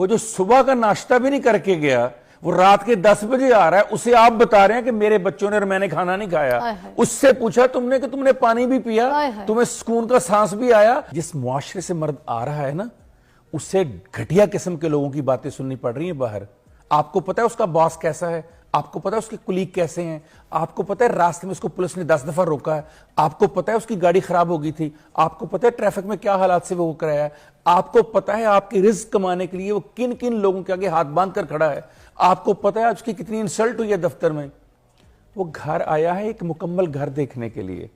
वो जो सुबह का नाश्ता भी नहीं करके गया, वो रात के 10 बजे आ रहा है, उसे आप बता रहे हैं कि मेरे बच्चों ने और मैंने खाना नहीं खाया। उससे पूछा तुमने कि तुमने पानी भी पिया, तुम्हें सुकून का सांस भी आया। जिस मुआशरे से मर्द आ रहा है ना, उससे घटिया किस्म के लोगों की बातें सुननी पड़ रही हैं बाहर। आपको पता है उसका बॉस कैसा है, आपको पता है उसके कुलीग कैसे हैं, आपको पता है रास्ते में उसको पुलिस ने 10 दफा रोका है, आपको पता है उसकी गाड़ी खराब हो गई थी, आपको पता है ट्रैफिक में क्या हालात से वो कराया है, आपको पता है आपकी रिस्क कमाने के लिए वो किन किन लोगों के आगे हाथ बांध कर खड़ा है, आपको पता है उसकी कितनी इंसल्ट हुई है दफ्तर में। वो घर आया है एक मुकम्मल घर देखने के लिए,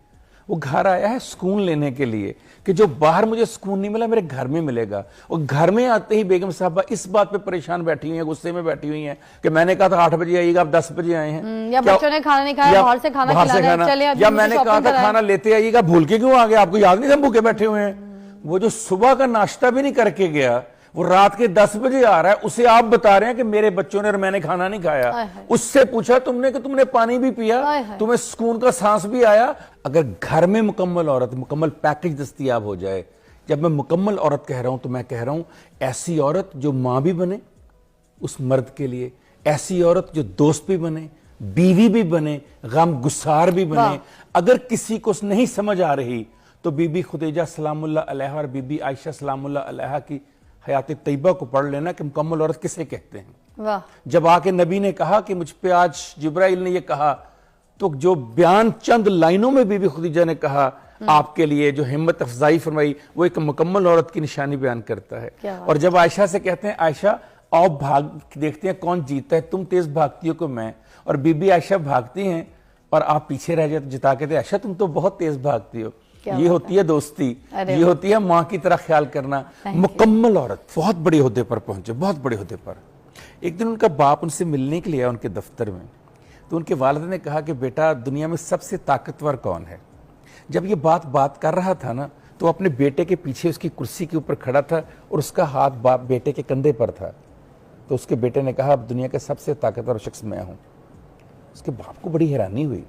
वो घर आया है सुकून लेने के लिए कि जो बाहर मुझे सुकून नहीं मिला मेरे घर में मिलेगा। और घर में आते ही बेगम साहबा इस बात पे परेशान बैठी हुई हैं, गुस्से में बैठी हुई हैं कि मैंने कहा था 8 बजे आइएगा, आप 10 बजे आए हैं, या बच्चों ने खाना नहीं खाया, बाहर से खाना खिलाना है, या मैंने कहा था खाना लेते आइएगा, भूल के क्यों आ गए, आपको याद नहीं हम भूखे बैठे हुए हैं। वो जो सुबह का नाश्ता भी नहीं करके गया, वो रात के 10 बजे आ रहा है, उसे आप बता रहे हैं कि मेरे बच्चों ने और मैंने खाना नहीं खाया। उससे पूछा तुमने कि तुमने पानी भी पिया, तुम्हें सुकून का सांस भी आया। अगर घर में मुकम्मल औरत, मुकम्मल पैकेज दस्तयाब हो जाए, जब मैं मुकम्मल औरत कह रहा हूं तो मैं कह रहा हूं ऐसी औरत जो मां भी बने उस मर्द के लिए, ऐसी औरत जो दोस्त भी बने, बीवी भी बने, गम गुस्सार भी बने। अगर किसी को नहीं समझ आ रही तो बीबी खुदीजा सलामुल्लाह अलैहा और बीबी आयशा सलामुल्लाह अलैहा की हयात तैयबा को पढ़ लेना कि मुकम्मल औरत किसे कहते हैं। वाह। जब आके नबी ने कहा कि मुझ पे आज जिब्राइल ने ये कहा, तो जो बयान चंद लाइनों में बीबी खुदीजा ने कहा आपके लिए, जो हिम्मत अफजाई फरमाई, वो एक मुकम्मल औरत की निशानी बयान करता है। और जब आयशा से कहते हैं आयशा आओ भाग देखते हैं कौन जीतता है, तुम तेज भागती हो कि मैं, और बीबी आयशा भागती हैं और आप पीछे रह जाते, जिता के थे आयशा तुम तो बहुत तेज भागती हो। ये होती है दोस्ती, ये होती है मां की तरह ख्याल करना। मुकम्मल औरत बहुत बड़े ओहदे पर पहुंचे, बहुत बड़े ओहदे पर। एक दिन उनका बाप उनसे मिलने के लिए आया उनके दफ्तर में, तो उनके वालिद ने कहा कि बेटा दुनिया में सबसे ताकतवर कौन है। जब ये बात कर रहा था ना, तो अपने बेटे के पीछे उसकी कुर्सी के ऊपर खड़ा था और उसका हाथ बाप बेटे के कंधे पर था। तो उसके बेटे ने कहा अब दुनिया का सबसे ताकतवर शख्स मैं हूं। उसके बाप को बड़ी हैरानी हुई।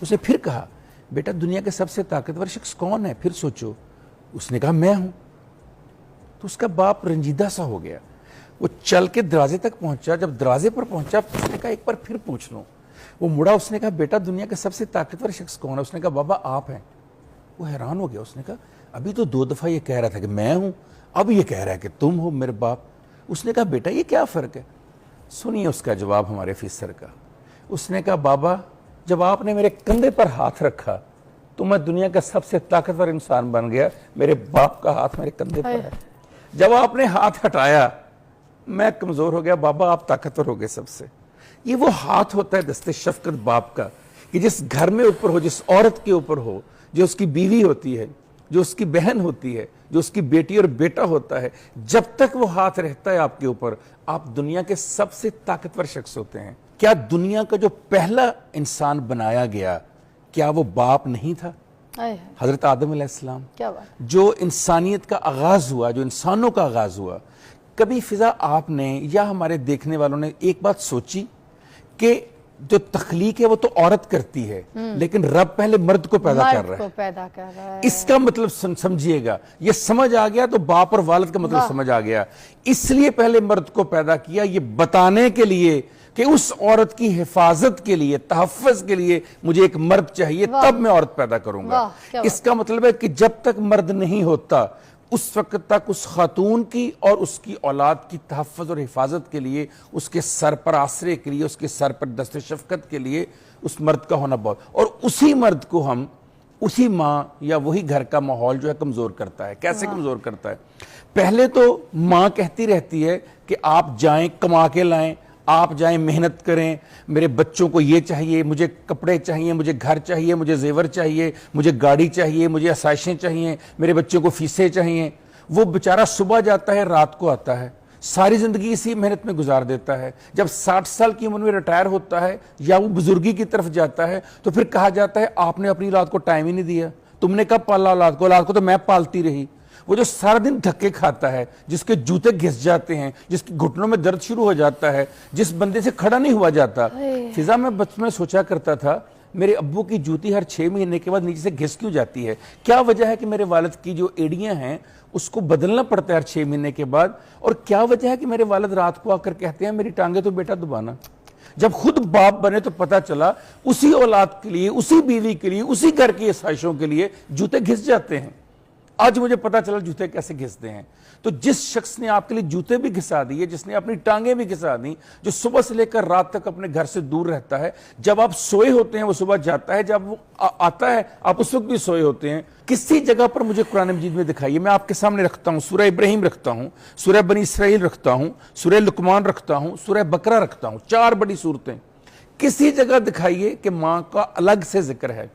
उसने फिर कहा बेटा दुनिया के सबसे ताकतवर शख्स कौन है, फिर सोचो। उसने कहा मैं हूं। तो उसका बाप रंजीदा सा हो गया। वो चल के दरवाजे तक पहुंचा, जब दरवाजे पर पहुंचा उसने कहा एक बार फिर पूछ लो। वो मुड़ा, उसने कहा बेटा दुनिया का सबसे ताकतवर शख्स कौन है। उसने कहा बाबा आप हैं। वो हैरान हो गया। उसने कहा अभी तो 2 दफा ये कह रहा था कि मैं हूं, अब ये कह रहा है कि तुम हो मेरे बाप। उसने कहा बेटा ये क्या फर्क है। सुनिए उसका जवाब हमारे अफीसर का। उसने कहा बाबा जब आपने मेरे कंधे पर हाथ रखा तो मैं दुनिया का सबसे ताकतवर इंसान बन गया। मेरे बाप का हाथ मेरे कंधे पर है। जब आपने हाथ हटाया मैं कमजोर हो गया। बाबा आप ताकतवर हो गए सबसे। ये वो हाथ होता है दस्ते शफकत बाप का, कि जिस घर में ऊपर हो, जिस औरत के ऊपर हो, जो उसकी बीवी होती है, जो उसकी बहन होती है, जो उसकी बेटी और बेटा होता है, जब तक वो हाथ रहता है आपके ऊपर आप दुनिया के सबसे ताकतवर शख्स होते हैं। क्या दुनिया का जो पहला इंसान बनाया गया क्या वो बाप नहीं था? हजरत आदम अलैहिस्सलाम। क्या बात। जो इंसानियत का आगाज हुआ, जो इंसानों का आगाज हुआ, कभी फिजा आपने या हमारे देखने वालों ने एक बात सोची कि जो तख्लीक है वो तो औरत करती है, लेकिन रब पहले मर्द को पैदा कर रहा है। इसका मतलब समझिएगा, ये समझ आ गया तो बाप और वालिद का मतलब समझ आ गया। इसलिए पहले मर्द को पैदा किया, ये बताने के लिए कि उस औरत की हिफाजत के लिए, तहफ़्फ़ुज़ के लिए मुझे एक मर्द चाहिए, तब मैं औरत पैदा करूंगा। इसका मतलब है कि जब तक मर्द नहीं होता उस वक्त तक उस खातून की और उसकी औलाद की तहफ़्फ़ुज़ और हिफाजत के लिए, उसके सर पर आसरे के लिए, उसके सर पर दस्ते शफ़क़त के लिए उस मर्द का होना बहुत, और उसी मर्द को हम उसी माँ या वही घर का माहौल जो है कमज़ोर करता है। कैसे कमज़ोर करता है? पहले तो माँ कहती रहती है कि आप जाएं कमा के लाएं, आप जाएं मेहनत करें, मेरे बच्चों को ये चाहिए, मुझे कपड़े चाहिए, मुझे घर चाहिए, मुझे जेवर चाहिए, मुझे गाड़ी चाहिए, मुझे आसाइशें चाहिए, मेरे बच्चों को फीसें चाहिए। वो बेचारा सुबह जाता है रात को आता है, सारी जिंदगी इसी मेहनत में गुजार देता है। जब 60 साल की उम्र में रिटायर होता है या वो बुजुर्गी की तरफ जाता है तो फिर कहा जाता है आपने अपनी औलाद को टाइम ही नहीं दिया, तुमने कब पाला औलाद को? औलाद को तो मैं पालती रही। वो जो सारा दिन धक्के खाता है, जिसके जूते घिस जाते हैं, जिसके घुटनों में दर्द शुरू हो जाता है, जिस बंदे से खड़ा नहीं हुआ जाता। फिजा में बचपन में सोचा करता था मेरे अब्बू की जूती हर 6 महीने के बाद नीचे से घिस क्यों जाती है? क्या वजह है कि मेरे वालिद की जो एड़ियां हैं उसको बदलना पड़ता है हर 6 महीने के बाद। और क्या वजह है कि मेरे वालिद रात को आकर कहते हैं मेरी टांगे तो बेटा दबाना। जब खुद बाप बने तो पता चला उसी औलाद के लिए, उसी बीवी के लिए, उसी घर की आसाइशों के लिए जूते घिस जाते हैं। आज मुझे पता चला जूते कैसे घिसते हैं। तो जिस शख्स ने आपके लिए जूते भी घिसा दिए, जिसने अपनी टांगे भी घिसा दी, जो सुबह से लेकर रात तक अपने घर से दूर रहता है, जब आप सोए होते हैं वो सुबह जाता है, जब वो आता है आप उस वक्त भी सोए होते हैं। किसी जगह पर मुझे कुरान मजीद में दिखाइए। मैं आपके सामने रखता हूं, सूरह इब्राहिम रखता हूं, सूरह बनी इसराइल रखता हूं, सूरह लुकमान रखता हूं, सूरह बकरा रखता हूं, 4 बड़ी सूरतें। किसी जगह दिखाइए कि मां का अलग से जिक्र है।